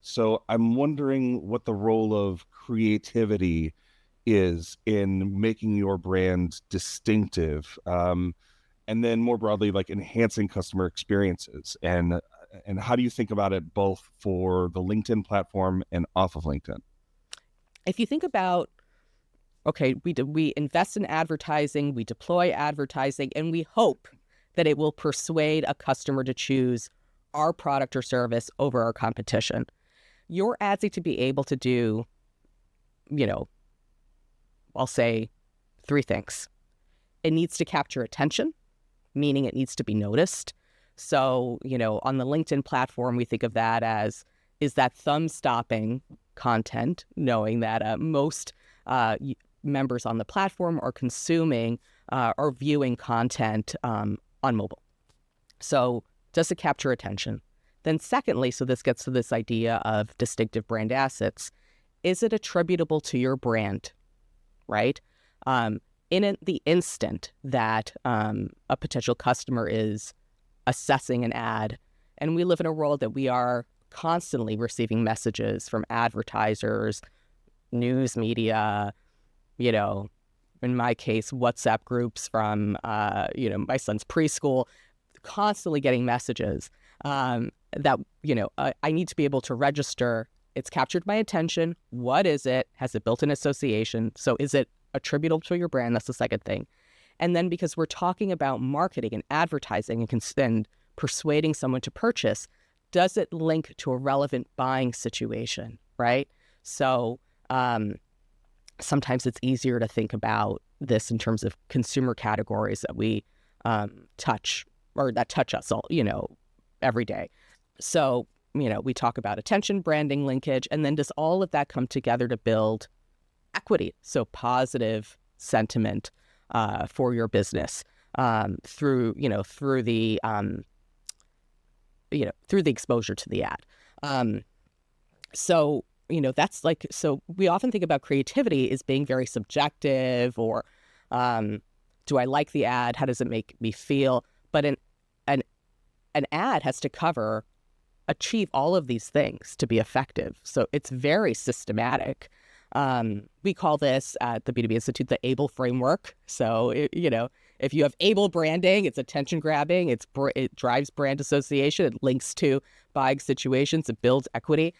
So I'm wondering what the role of creativity is in making your brand distinctive, and then more broadly, like enhancing customer experiences. And how do you think about it both for the LinkedIn platform and off of LinkedIn? If you think about, okay, we invest in advertising, we deploy advertising, and we hope that it will persuade a customer to choose our product or service over our competition. Your ads need to be able to do, you know, I'll say three things. It needs to capture attention, meaning it needs to be noticed. So, on the LinkedIn platform, we think of that as, is that thumb-stopping content, knowing that most members on the platform are consuming or viewing content on mobile. So does it capture attention? Then secondly, so this gets to this idea of distinctive brand assets, is it attributable to your brand, right? In the instant that a potential customer is assessing an ad, and we live in a world that we are constantly receiving messages from advertisers, news media, in my case, WhatsApp groups from, my son's preschool, constantly getting messages that, I need to be able to register. It's captured my attention. What is it? Has it built an association? So is it attributable to your brand? That's the second thing. And then because we're talking about marketing and advertising and persuading someone to purchase, does it link to a relevant buying situation, right? So sometimes it's easier to think about this in terms of consumer categories that we touch or that touch us all, every day. So, we talk about attention, branding, linkage, and then does all of that come together to build equity? So positive sentiment for your business through the exposure to the ad. So we often think about creativity as being very subjective, or do I like the ad? How does it make me feel? But an ad has to achieve all of these things to be effective. So it's very systematic. We call this at the B2B Institute the ABLE framework. So, if you have ABLE branding, it's attention grabbing, it drives brand association, it links to buying situations, it builds equity.